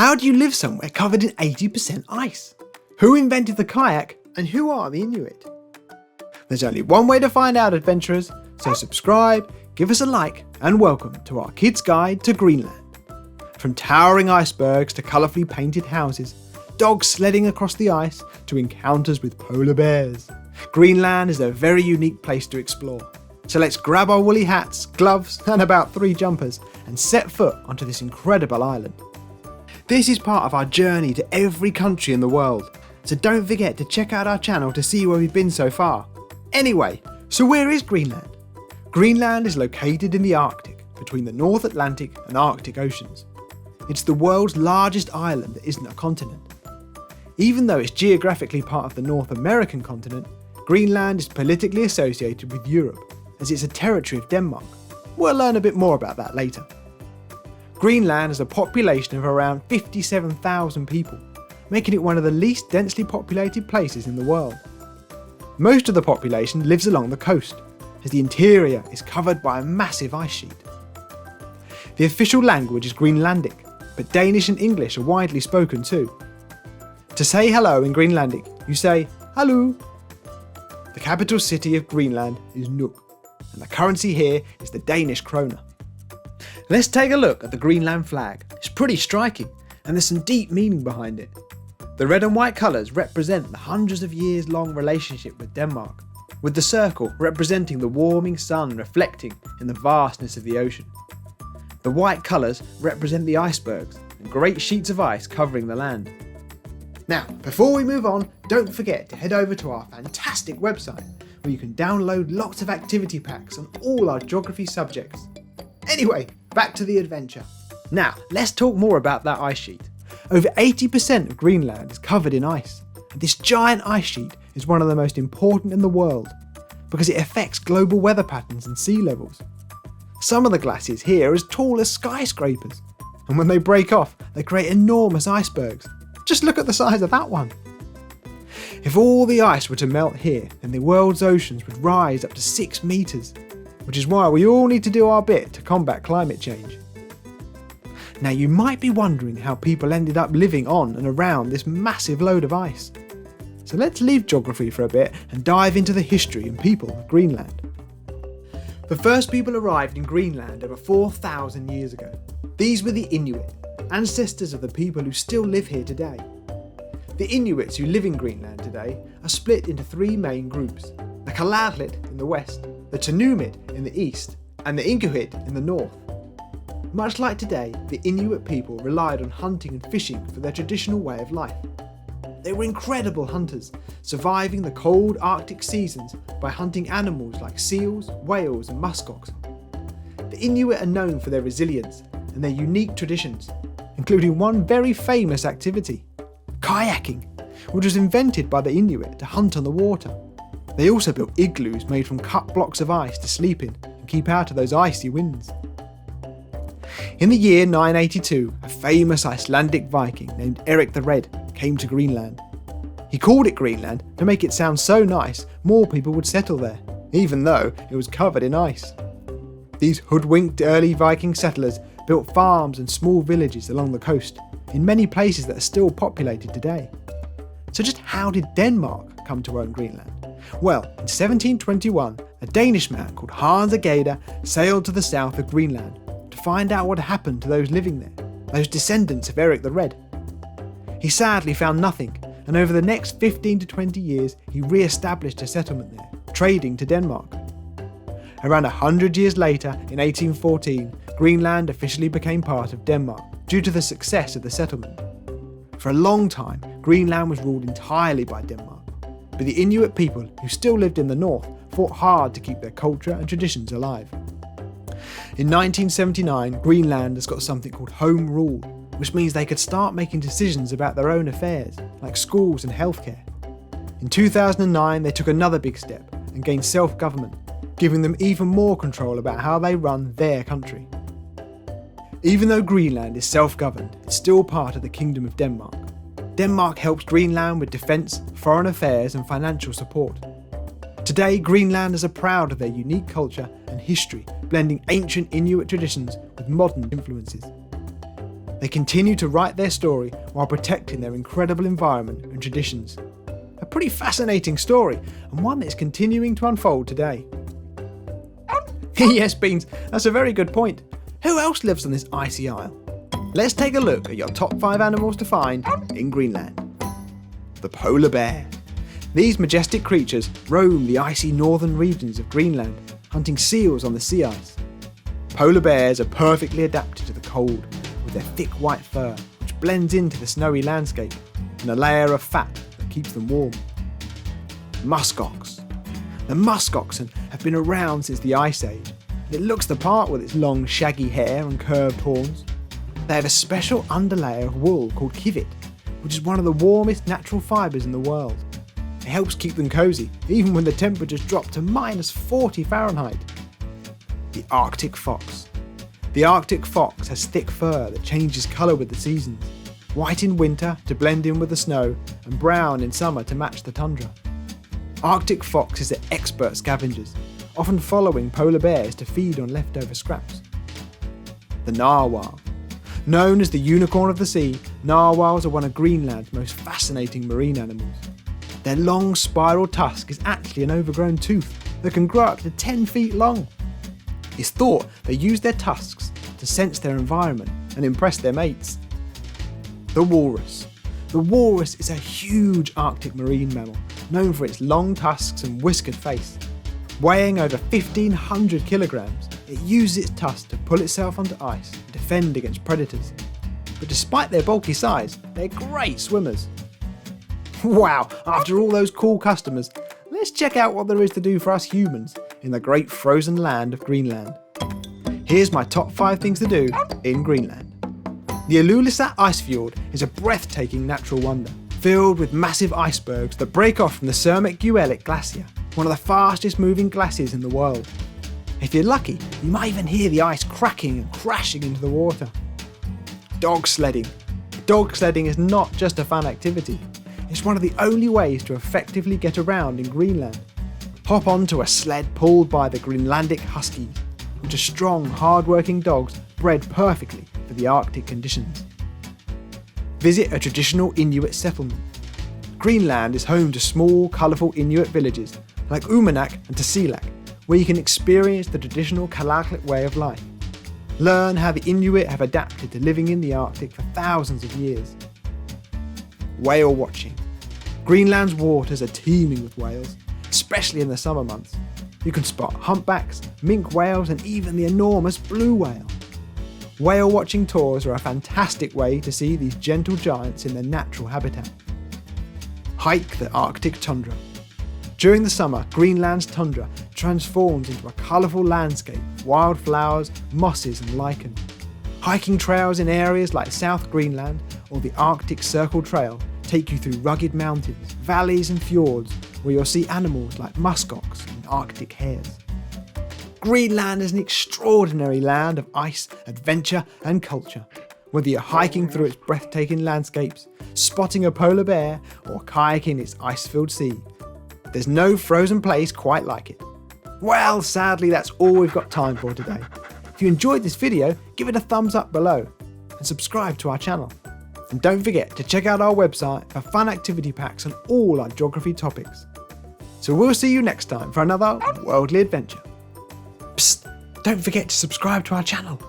How do you live somewhere covered in 80% ice? Who invented the kayak and who are the Inuit? There's only one way to find out, adventurers, so subscribe, give us a like, and welcome to our Kids Guide to Greenland. From towering icebergs to colourfully painted houses, dogs sledding across the ice to encounters with polar bears, Greenland is a very unique place to explore. So let's grab our woolly hats, gloves, and about 3 jumpers and set foot onto this incredible island. This is part of our journey to every country in the world, so don't forget to check out our channel to see where we've been so far. Anyway, so where is Greenland? Greenland is located in the Arctic, between the North Atlantic and Arctic Oceans. It's the world's largest island that isn't a continent. Even though it's geographically part of the North American continent, Greenland is politically associated with Europe, as it's a territory of Denmark. We'll learn a bit more about that later. Greenland has a population of around 57,000 people, making it one of the least densely populated places in the world. Most of the population lives along the coast, as the interior is covered by a massive ice sheet. The official language is Greenlandic, but Danish and English are widely spoken too. To say hello in Greenlandic, you say hallo. The capital city of Greenland is Nuuk, and the currency here is the Danish krone. Let's take a look at the Greenland flag. It's pretty striking, and there's some deep meaning behind it. The red and white colours represent the hundreds of years long relationship with Denmark, with the circle representing the warming sun reflecting in the vastness of the ocean. The white colours represent the icebergs and great sheets of ice covering the land. Now, before we move on, don't forget to head over to our fantastic website where you can download lots of activity packs on all our geography subjects. Anyway, back to the adventure. Now, let's talk more about that ice sheet. Over 80% of Greenland is covered in ice, and this giant ice sheet is one of the most important in the world because it affects global weather patterns and sea levels. Some of the glaciers here are as tall as skyscrapers, and when they break off, they create enormous icebergs. Just look at the size of that one. If all the ice were to melt here, then the world's oceans would rise up to 6 metres, which is why we all need to do our bit to combat climate change. Now you might be wondering how people ended up living on and around this massive load of ice. So let's leave geography for a bit and dive into the history and people of Greenland. The first people arrived in Greenland over 4,000 years ago. These were the Inuit, ancestors of the people who still live here today. The Inuits who live in Greenland today are split into 3 main groups: the Kalaallit in the west, the Tunumit in the east, and the Inuit in the north. Much like today, the Inuit people relied on hunting and fishing for their traditional way of life. They were incredible hunters, surviving the cold Arctic seasons by hunting animals like seals, whales, and musk oxen. The Inuit are known for their resilience and their unique traditions, including one very famous activity: kayaking, which was invented by the Inuit to hunt on the water. They also built igloos made from cut blocks of ice to sleep in and keep out of those icy winds. In the year 982, a famous Icelandic Viking named Eric the Red came to Greenland. He called it Greenland to make it sound so nice more people would settle there, even though it was covered in ice. These hoodwinked early Viking settlers built farms and small villages along the coast, in many places that are still populated today. So just how did Denmark come to own Greenland? Well, in 1721, a Danish man called Hans Ageder sailed to the south of Greenland to find out what happened to those living there, those descendants of Eric the Red. He sadly found nothing, and over the next 15 to 20 years he re-established a settlement there, trading to Denmark. Around 100 years later, in 1814, Greenland officially became part of Denmark due to the success of the settlement. For a long time, Greenland was ruled entirely by Denmark, but the Inuit people who still lived in the north fought hard to keep their culture and traditions alive. In 1979, Greenlanders got something called home rule, which means they could start making decisions about their own affairs, like schools and healthcare. In 2009, they took another big step and gained self-government, giving them even more control about how they run their country. Even though Greenland is self-governed, it's still part of the Kingdom of Denmark. Denmark helps Greenland with defence, foreign affairs and financial support. Today, Greenlanders are proud of their unique culture and history, blending ancient Inuit traditions with modern influences. They continue to write their story while protecting their incredible environment and traditions. A pretty fascinating story, and one that is continuing to unfold today. Yes, Beans, that's a very good point. Who else lives on this icy isle? Let's take a look at your top 5 animals to find in Greenland. The polar bear. These majestic creatures roam the icy northern regions of Greenland, hunting seals on the sea ice. Polar bears are perfectly adapted to the cold, with their thick white fur, which blends into the snowy landscape, and a layer of fat that keeps them warm. Musk Ox. The musk oxen have been around since the Ice Age, and it looks the part with its long shaggy hair and curved horns. They have a special underlayer of wool called kivit, which is one of the warmest natural fibres in the world. It helps keep them cosy, even when the temperatures drop to -40 Fahrenheit. The Arctic fox. The Arctic fox has thick fur that changes colour with the seasons, white in winter to blend in with the snow, and brown in summer to match the tundra. Arctic foxes are expert scavengers, often following polar bears to feed on leftover scraps. The narwhal. Known as the unicorn of the sea, narwhals are one of Greenland's most fascinating marine animals. Their long spiral tusk is actually an overgrown tooth that can grow up to 10 feet long. It's thought they use their tusks to sense their environment and impress their mates. The walrus. The walrus is a huge Arctic marine mammal, known for its long tusks and whiskered face. Weighing over 1,500 kilograms, it uses its tusks to pull itself onto ice and defend against predators. But despite their bulky size, they're great swimmers. Wow, after all those cool customers, let's check out what there is to do for us humans in the great frozen land of Greenland. Here's my top 5 things to do in Greenland. The Ilulissat Icefjord is a breathtaking natural wonder, filled with massive icebergs that break off from the Cermak Glacier, one of the fastest moving glaciers in the world. If you're lucky, you might even hear the ice cracking and crashing into the water. Dog sledding. Dog sledding is not just a fun activity. It's one of the only ways to effectively get around in Greenland. Hop onto a sled pulled by the Greenlandic huskies, which are strong, hard-working dogs bred perfectly for the Arctic conditions. Visit a traditional Inuit settlement. Greenland is home to small, colourful Inuit villages like Uummannaq and Tasiilaq, where you can experience the traditional Kalaalleq way of life. Learn how the Inuit have adapted to living in the Arctic for thousands of years. Whale watching. Greenland's waters are teeming with whales, especially in the summer months. You can spot humpbacks, minke whales, and even the enormous blue whale. Whale watching tours are a fantastic way to see these gentle giants in their natural habitat. Hike the Arctic tundra. During the summer, Greenland's tundra transforms into a colourful landscape of wildflowers, mosses and lichen. Hiking trails in areas like South Greenland or the Arctic Circle Trail take you through rugged mountains, valleys and fjords where you'll see animals like musk ox and Arctic hares. Greenland is an extraordinary land of ice, adventure and culture. Whether you're hiking through its breathtaking landscapes, spotting a polar bear or kayaking its ice-filled sea, there's no frozen place quite like it. Well, sadly that's all we've got time for today. If you enjoyed this video, give it a thumbs up below and subscribe to our channel. And don't forget to check out our website for fun activity packs on all our geography topics. So we'll see you next time for another worldly adventure. Psst, don't forget to subscribe to our channel.